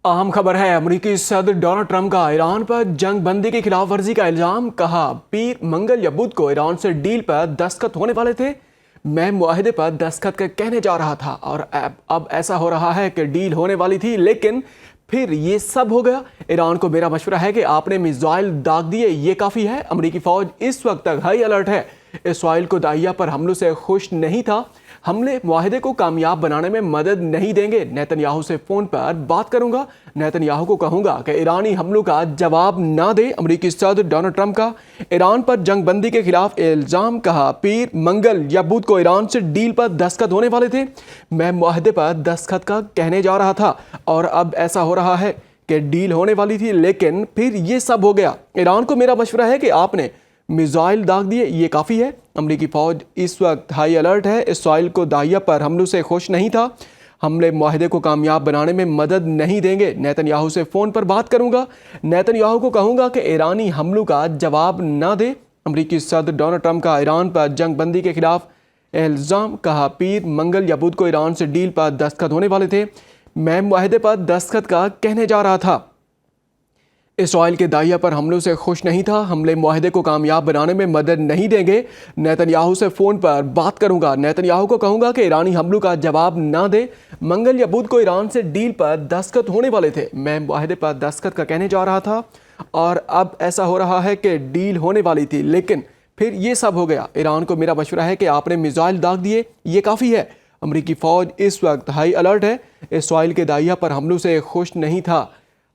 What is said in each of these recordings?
अहम खबर है। अमेरिकी सदर डोनाल्ड ट्रंप का ईरान पर जंग बंदी की खिलाफ वर्जी का इल्जाम। कहा पीर मंगल या बुध को ईरान से डील पर दस्तखत होने वाले थे। मैं मुआहदे पर दस्तखत कर कहने जा रहा था और अब ऐसा हो रहा है कि डील होने वाली थी, लेकिन फिर ये सब हो गया। ईरान को मेरा मशवरा है कि आपने मिसाइल दाग दिए, ये काफ़ी है। अमेरिकी फ़ौज इस वक्त तक हाई अलर्ट है। इसराइल को दाहिया पर हमलों से खुश नहीं था। हमले मुआहदे को कामयाब बनाने में मदद नहीं देंगे। नेतन्याहू से फ़ोन पर बात करूंगा। नेतन्याहू को कहूंगा कि ईरानी हमलों का जवाब ना दे। अमेरिकी सदर डोनाल्ड ट्रंप का ईरान पर जंग बंदी के खिलाफ इल्ज़ाम। कहा पीर मंगल या बुध को ईरान से डील पर दस्तखत होने वाले थे। मैं मुआहदे पर दस्तखत का कहने जा रहा था और अब ऐसा हो रहा है कि डील होने वाली थी, लेकिन फिर ये सब हो गया। ईरान को मेरा मशवरा है कि आपने मिसाइल दाग दिए, ये काफ़ी है। अमेरिकी फ़ौज इस वक्त हाई अलर्ट है। इसराइल को दाहिया पर हमलों से खुश नहीं था। हमले मुआहदे को कामयाब बनाने में मदद नहीं देंगे। नेतन्याहू से फ़ोन पर बात करूंगा। नेतन्याहू को कहूंगा कि ईरानी हमलों का जवाब ना दे। अमेरिकी सदर डोनाल्ड ट्रंप का ईरान पर जंग बंदी के खिलाफ इल्ज़ाम। कहा पीर मंगल या बुध को ईरान से डील पर दस्तखत होने वाले थे। मैं मुआहदे पर दस्तखत का कहने जा रहा था। इसराइल के दाहिया पर हमलों से खुश नहीं था। हमले मुआहदे को कामयाब बनाने में मदद नहीं देंगे। नेतन्याहू से फ़ोन पर बात करूंगा। नेतन्याहू को कहूंगा कि ईरानी हमलों का जवाब ना दे। मंगल या बुध को ईरान से डील पर दस्तखत होने वाले थे। मैं मुआहदे पर दस्तखत का कहने जा रहा था और अब ऐसा हो रहा है कि डील होने वाली थी, लेकिन फिर ये सब हो गया। ईरान को मेरा मशवरा है कि आपने मिसाइल दाग दिए, ये काफ़ी है। अमेरिकी फ़ौज इस वक्त हाई अलर्ट है। इसराइल के दाहिया पर हमलों से खुश नहीं था।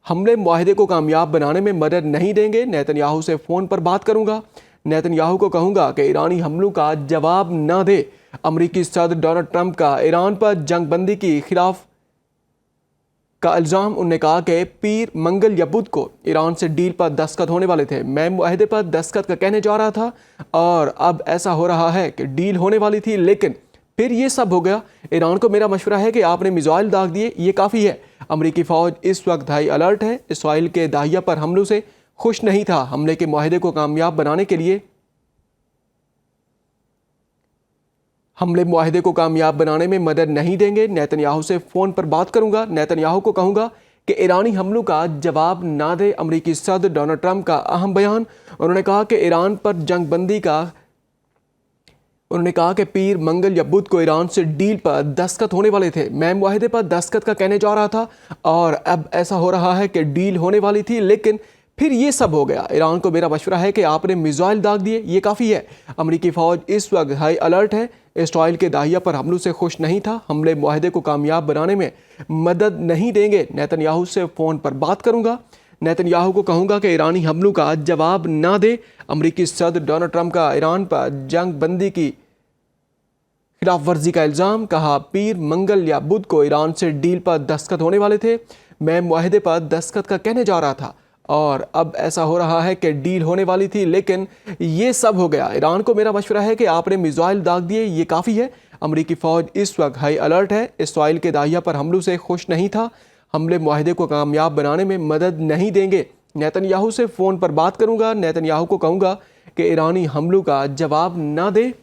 हमले मुआहदे को कामयाब बनाने में मदद नहीं देंगे। नेतन्याहू से फ़ोन पर बात करूंगा। नेतन्याहू को कहूंगा कि ईरानी हमलों का जवाब ना दे। अमेरिकी सदर डोनाल्ड ट्रंप का ईरान पर जंग बंदी की खिलाफ का इल्ज़ाम। उन्होंने कहा कि पीर मंगल या बुध को ईरान से डील पर दस्तखत होने वाले थे। मैं मुआहदे पर दस्तखत का कहने जा रहा था और अब ऐसा हो रहा है कि डील होने वाली थी, लेकिन फिर ये सब हो गया। ईरान को मेरा मशवरा है कि आपने मिसाइल दाग दिए, ये काफ़ी है। अमेरिकी फ़ौज इस वक्त हाई अलर्ट है। इसराइल के दाहिया पर हमलों से खुश नहीं था। हमले के मुआहदे को कामयाब बनाने के लिए हमले मुआहदे को कामयाब बनाने में मदद नहीं देंगे। नेतन्याहू से फ़ोन पर बात करूंगा। नेतन्याहू को कहूंगा कि ईरानी हमलों का जवाब ना दे। अमेरिकी सदर डोनाल्ड ट्रंप का अहम बयान। उन्होंने कहा कि ईरान पर जंग बंदी का उन्होंने कहा कि पीर मंगल या बुध को ईरान से डील पर दस्तखत होने वाले थे। मैं मुआहदे पर दस्तखत का कहने जा रहा था और अब ऐसा हो रहा है कि डील होने वाली थी, लेकिन फिर ये सब हो गया। ईरान को मेरा मशवरा है कि आपने मिसाइल दाग दिए, ये काफ़ी है। अमेरिकी फ़ौज इस वक्त हाई अलर्ट है। इसराइल के दाहिया पर हमलों से खुश नहीं था। हमले मुआहदे को कामयाब बनाने में मदद नहीं देंगे। नेतन्याहू से फ़ोन पर बात करूंगा। नेतन्याहू को कहूंगा कि ईरानी हमलों का जवाब ना दे। अमेरिकी सदर डोनाल्ड ट्रंप का ईरान पर जंग बंदी की खिलाफ वर्जी का इल्ज़ाम। कहा पीर मंगल या बुध को ईरान से डील पर दस्तखत होने वाले थे। मैं मुआहदे पर दस्तखत का कहने जा रहा था और अब ऐसा हो रहा है कि डील होने वाली थी, लेकिन ये सब हो गया। ईरान को मेरा मशवरा है कि आपने मिसाइल दाग दिए, ये काफ़ी है। अमेरिकी फ़ौज इस वक्त हाई अलर्ट है। इसराइल के दाहिया पर हमलों से खुश नहीं था। हमले मुआहदे को कामयाब बनाने में मदद नहीं देंगे। नेतन्याहू से फ़ोन पर बात करूंगा। नेतन्याहू को कहूँगा कि ईरानी हमलों का जवाब ना दे।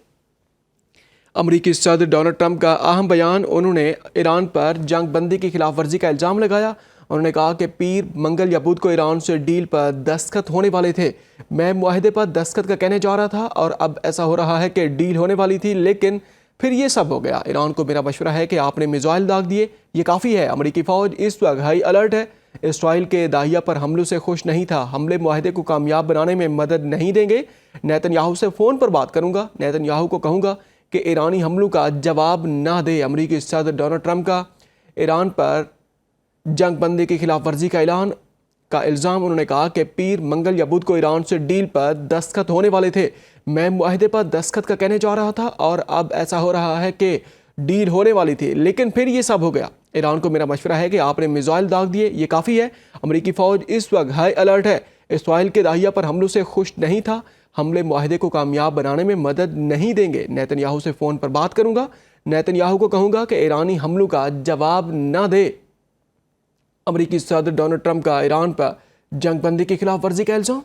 अमेरिकी सदर डोनाल्ड ट्रंप का अहम बयान। उन्होंने ईरान पर जंग बंदी की खिलाफ वर्जी का इल्ज़ाम लगाया। उन्होंने कहा कि पीर मंगल या बुध को ईरान से डील पर दस्तखत होने वाले थे। मैं मुआहदे पर दस्तखत का कहने जा रहा था और अब ऐसा हो रहा है कि डील होने वाली थी, लेकिन फिर ये सब हो गया। ईरान को मेरा मशवरा है कि आपने मिसाइल दाग दिए, ये काफ़ी है। अमेरिकी फ़ौज इस वक्त हाई अलर्ट है। इसराइल के दाहिया पर हमलों से खुश नहीं था। हमले मुआहदे को कामयाब बनाने में मदद नहीं देंगे। नेतन्याहू से फ़ोन पर बात करूँगा। नेतन्याहू को कहूँगा कि ईरानी हमलों का जवाब ना दे। अमेरिकी सदर डोनाल्ड ट्रंप का ईरान पर जंग बंदी की खिलाफ वर्जी का इल्ज़ाम। उन्होंने कहा कि पीर मंगल या बुध को ईरान से डील पर दस्तखत होने वाले थे। मैं मुआहदे पर दस्तखत का कहने जा रहा था और अब ऐसा हो रहा है कि डील होने वाली थी, लेकिन फिर ये सब हो गया। ईरान को मेरा मशवरा है कि आपने मिसाइल दाग दिए, ये काफ़ी है। अमेरिकी फ़ौज इस वक्त हाई अलर्ट है। इसराइल के दाहिया पर हमलों से खुश नहीं था। हमले मुआहदे को कामयाब बनाने में मदद नहीं देंगे। नेतन्याहू से फ़ोन पर बात करूंगा। नेतन्याहू को कहूंगा कि ईरानी हमलों का जवाब ना दे। अमेरिकी सदर डोनाल्ड ट्रंप का ईरान पर जंग बंदी की खिलाफ वर्जी का इल्ज़ाम।